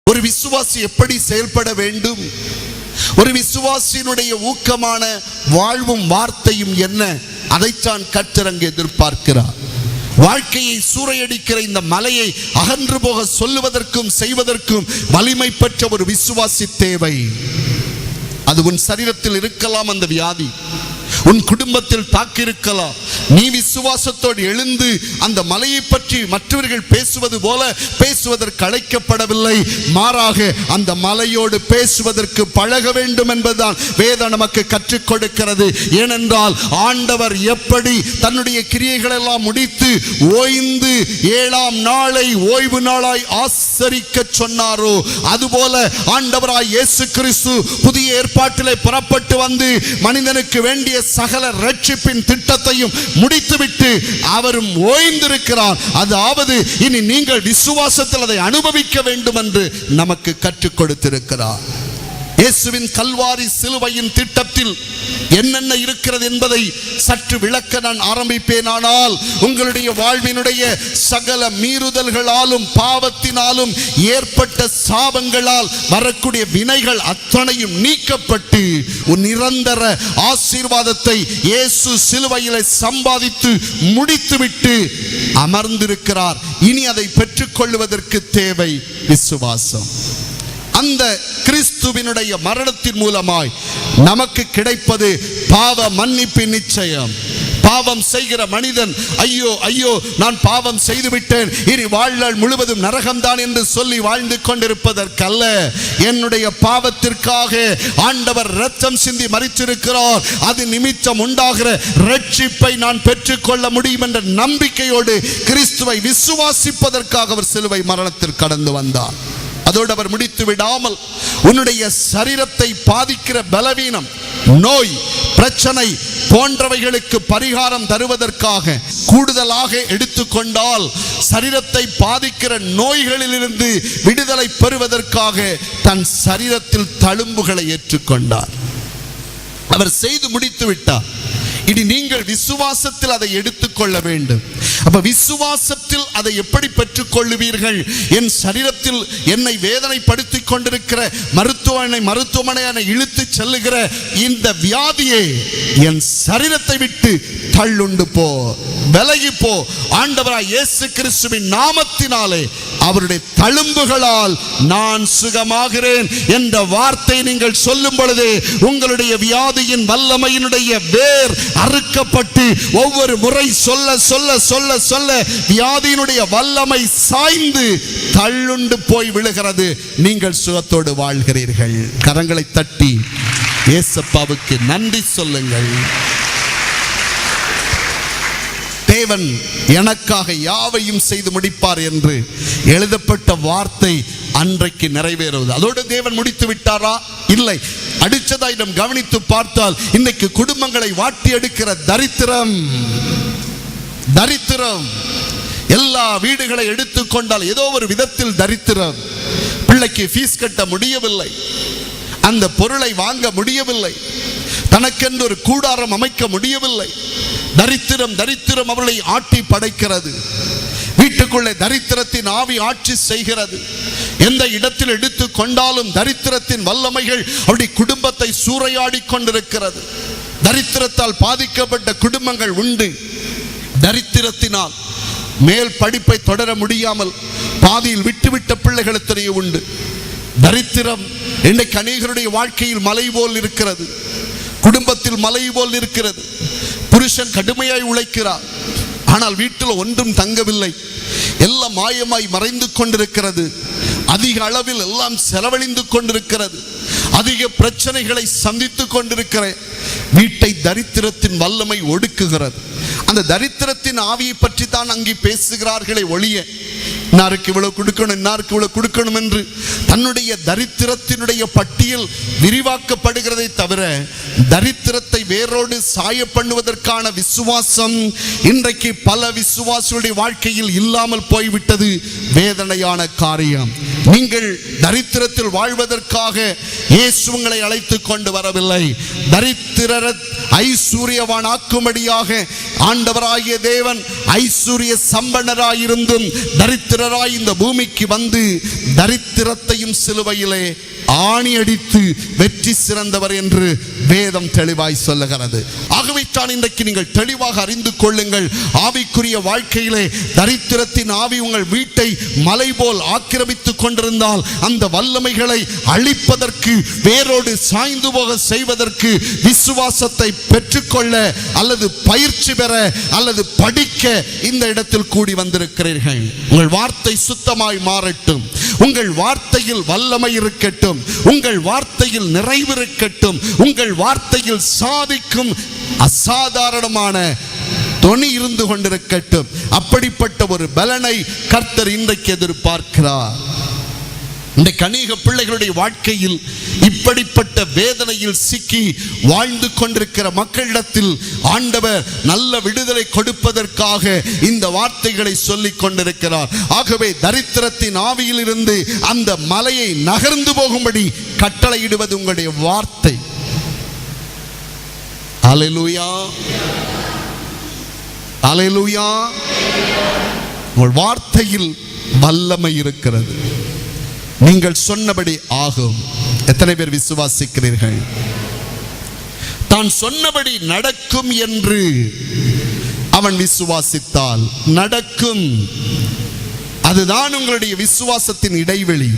ஒரு விசுவாசி எப்படி செயல்பட வேண்டும், ஒரு விசுவாசியினுடைய ஊக்கமான வாழ்வும் வார்த்தையும் என்ன, அதைத்தான் கர்த்தர் அங்கே எதிர்பார்க்கிறார். வாழ்க்கையை சூறையடிக்கிற இந்த மலையை அகன்று போக சொல்லுவதற்கும் செய்வதற்கும் வலிமை பெற்ற ஒரு விசுவாசி தேவை. அது உன் சரீரத்தில் இருக்கலாம், அந்த வியாதி உன் குடும்பத்தில் தாக்கியிருக்கலாம். நீ விசுவாசத்தோடு எழுந்து அந்த மலையை பற்றி மற்றவர்கள் பேசுவது போல பேசுவதற்கு அழைக்கப்படவில்லை. மாறாக அந்த மலையோடு பேசுவதற்கு பழக வேண்டும் என்பதுதான் வேதம் நமக்கு கற்றுக் கொடுக்கிறது. ஏனென்றால் ஆண்டவர் எப்படி தன்னுடைய கிரியைகள் எல்லாம் முடித்து ஓய்ந்து 7ஆம் நாளை ஓய்வு நாளாய் ஆசரிக்க சொன்னாரோ, அதுபோல ஆண்டவராய் இயேசு கிறிஸ்து புதிய ஏற்பாட்டிலே புறப்பட்டு வந்து மனிதனுக்கு வேண்டிய சகல ரட்சிப்பின் திட்டத்தையும் முடித்துவிட்டு அவரும் ஓய்ந்திருக்கிறார். அதாவது இனி நீங்கள் விசுவாசத்தில் அதை அனுபவிக்க வேண்டும் என்று நமக்கு கற்றுக் கொடுத்திருக்கிறார். இயேசுவின் கல்வாரி சிலுவையின் திட்டத்தில் என்னென்ன இருக்கிறது என்பதை சற்று விளக்க நான் ஆரம்பிப்பேனானால், உங்களுடைய வாழ்வினுடைய சகல மீறுதல்களாலும் பாவத்தினாலும் ஏற்பட்ட சாபங்களால் வரக்கூடிய வினைகள் அத்தனையும் நீக்கப்பட்டு ஒரு நிரந்தர ஆசீர்வாதத்தை இயேசு சிலுவையிலே சம்பாதித்து முடித்துவிட்டு அமர்ந்திருக்கிறார். இனி அதை பெற்றுக்கொள்வதற்கு தேவை விசுவாசம். அந்த கிறிஸ்துவினுடைய மரணத்தின் மூலமாய் நமக்கு கிடைப்பது பாவ மன்னிப்பின் நிச்சயம். பாவம் செய்கிற மனிதன் ஐயோ ஐயோ நான் பாவம் செய்துவிட்டேன், இனி வாழ்நாள் முழுவதும் நரகம்தான் என்று சொல்லி வாழ்ந்து கொண்டிருப்பதற்கல்ல, என்னுடைய பாவத்திற்காக ஆண்டவர் இரத்தம் சிந்தி மரித்திருக்கிறார், அது நிமித்தம் உண்டாகிற ரட்சிப்பை நான் பெற்றுக்கொள்ள முடியும் என்ற நம்பிக்கையோடு கிறிஸ்துவை விசுவாசிப்பதற்காக அவர் சிலுவை மரணத்திற்கு கடந்து வந்தார். அதோடு அவர் முடித்து விடாமல் உன்னுடைய சரீரத்தை பாதிக்கிற பலவீனம், நோய், பிரச்சனை போன்றவைகளுக்கு பரிகாரம் தருவதற்காக கூடுதலாக எடுத்துக்கொண்டால் சரீரத்தை பாதிக்கிற நோய்களிலிருந்து விடுதலை பெறுவதற்காக தன் சரீரத்தில் தழும்புகளை ஏற்றுக்கொண்டார். அவர் செய்து முடித்து விட்டார். இனி நீங்கள் விசுவாசத்தில் அதை எடுத்துக்கொள்ள வேண்டும். அப்ப விசுவாசத்தில் அதை எப்படி பெற்றுக்கொள்ளுவீர்கள்? என் சரீரத்தில் என்னை வேதனைப்படுத்திக் கொண்டிருக்கிற மருத்துவமனை இழுத்து செல்லுகிற இந்த வியாதியை என் சரீரத்தை விட்டு தள்ளுண்டு போ, விலகி போ. ஆண்டவராய் இயேசு கிறிஸ்துவின் நாமத்தினாலே அவருடைய தழும்புகளால் நான் சுகமாகிறேன் என்ற வார்த்தை நீங்கள் சொல்லும் பொழுது உங்களுடைய வியாதியின் வல்லமையினுடைய வேர் அறுக்கப்பட்டு ஒவ்வொரு முறை சொல்ல சொல்ல சொல்ல சொல்ல வியாதியினுடைய வல்லமை சாய்ந்து தள்ளுண்டு போய் விழுகிறது. நீங்கள் சுகத்தோடு வாழ்கிறீர்கள். கரங்களை தட்டி இயேசப்பாவுக்கு நன்றி சொல்லுங்கள். தேவன் எனக்காக யாவையும் செய்து முடிப்பார் என்று எழுதப்பட்ட வார்த்தை அன்றைக்கு நிறைவேறுவது. அதோடு தேவன் முடித்து விட்டாரா? இல்லை. அடுத்ததாய் நாம் கவனித்து பார்த்தால் இன்னைக்கு குடும்பங்களை வாட்டி எடுக்கிற தரித்திரம், எல்லா வீடுகளை எடுத்துக்கொண்டால் ஏதோ ஒரு விதத்தில் தரித்திரம். பிள்ளைக்கு ஃபீஸ் கட்ட முடியவில்லை, அந்த பொருளை வாங்க முடியவில்லை, தனக்கென்று ஒரு கூடாரம் அமைக்க முடியவில்லை. தரித்திரம் அவர்களை ஆட்டி படைக்கிறது. வீட்டுக்குள்ளே தரித்திரத்தின் ஆவி ஆட்சி செய்கிறது. எந்த இடத்தில் எடுத்து கொண்டாலும் தரித்திரத்தின் வல்லமைகள் அவருடைய குடும்பத்தை சூறையாடி கொண்டிருக்கிறது. தரித்திரத்தால் பாதிக்கப்பட்ட குடும்பங்கள் உண்டு. தரித்திரத்தினால் மேல் படிப்பை தொடர முடியாமல் பாதியில் விட்டுவிட்ட பிள்ளைகள் எத்தனையோ உண்டு. தரித்திரம் இன்றைக்கு அநேகருடைய வாழ்க்கையில் மலை போல் இருக்கிறது, குடும்பத்தில் மலை போல் இருக்கிறது. புருஷன் கடுமையாய் உழைக்கிறார், ஆனால் வீட்டில் ஒன்றும் தங்கவில்லை, எல்லாம் மாயமாய் மறைந்து கொண்டிருக்கிறது. அதிக அளவில் எல்லாம் செலவழிந்து கொண்டிருக்கிறது. அதிக பிரச்சனைகளை சந்தித்துக் கொண்டிருக்கிற வீட்டை தரித்திரத்தின் வல்லமை ஒடுக்குகிறது. அந்த தரித்திரத்தின் ஆவியை பற்றி தான் அங்கே பேசுகிறார்களே ஒழிய இன்னாருக்கு இவ்வளவு கொடுக்கணும், இன்னாருக்கு இவ்வளவு கொடுக்கணும் என்று தன்னுடைய தரித்திரத்தினுடைய பட்டியல் விரிவாக்கப்படுகிறதை தவிர தரித்திரத்தை வேரோடு சாய பண்ணுவதற்கான விசுவாசம் இன்றைக்கு பல விசுவாசிகளுடைய வாழ்க்கையில் இல்லாமல் போய்விட்டது. வேதனையான காரியம். நீங்கள் தரித்திரத்தில் வாழ்வதற்காக இயேசு உங்களை அழைத்துக் கொண்டு வரவில்லை. தரித்திரரை ஐஸ்வர்யவானாக்கும்படியாக ஆண்டவராகிய தேவன் ஐஸ்வர்ய சம்பன்னராயிருந்தும் தரித்திரராய் இந்த பூமிக்கு வந்து தரித்திரத்தையும் சிலுவையிலே ஆணி அடித்து வெற்றி சிறந்தவர் என்று வேதம் தெளிவாய் சொல்லுகிறது. ஆகவே தான் இன்றைக்கு நீங்கள் தெளிவாக அறிந்து கொள்ளுங்கள், ஆவிக்குரிய வாழ்க்கையிலே தரித்திரத்தின் ஆவி உங்கள் வீட்டை மலை போல் ஆக்கிரமித்துக் கொண்டிருந்தால் அந்த வல்லமைகளை அழிப்பதற்கு, வேரோடு சாய்ந்து போக செய்வதற்கு விசுவாசத்தை பெற்றுக்கொள்ள அல்லது பயிற்சி பெற அல்லது படிக்க இந்த இடத்தில் கூடி வந்திருக்கிறீர்கள். உங்கள் வார்த்தை சுத்தமாய் மாறட்டும், உங்கள் வார்த்தையில் வல்லமை இருக்கட்டும், உங்கள் வார்த்தையில் நிறைவு இருக்கட்டும், உங்கள் வார்த்தையில் சாதிக்கும் அசாதாரணமான தொனி இருந்து கொண்டிருக்கட்டும். அப்படிப்பட்ட ஒரு பலனை கர்த்தர் இன்றைக்கு எதிர்பார்க்கிறார். இந்த அநேக பிள்ளைகளுடைய வாழ்க்கையில் இப்படிப்பட்ட வேதனையில் சிக்கி வாழ்ந்து கொண்டிருக்கிற மக்களிடத்தில் ஆண்டவர் நல்ல விடுதலை கொடுப்பதற்காக இந்த வார்த்தைகளை சொல்லிக் கொண்டிருக்கிறார். ஆகவே தரித்திரத்தின் ஆவியில் இருந்து அந்த மலையை நகர்ந்து போகும்படி கட்டளையிடுவது உங்களுடைய வார்த்தை. அல்லேலூயா, அல்லேலூயா. உங்கள் வார்த்தையில் வல்லமை இருக்கிறது. நீங்கள் சொன்னபடி ஆகும். எத்தனை பேர் விசுவாசிக்கிறீர்கள்? தான் சொன்னபடி நடக்கும் என்று அவன் விசுவாசித்தால் நடக்கும். அதுதான் உங்களுடைய விசுவாசத்தின் இடைவெளி.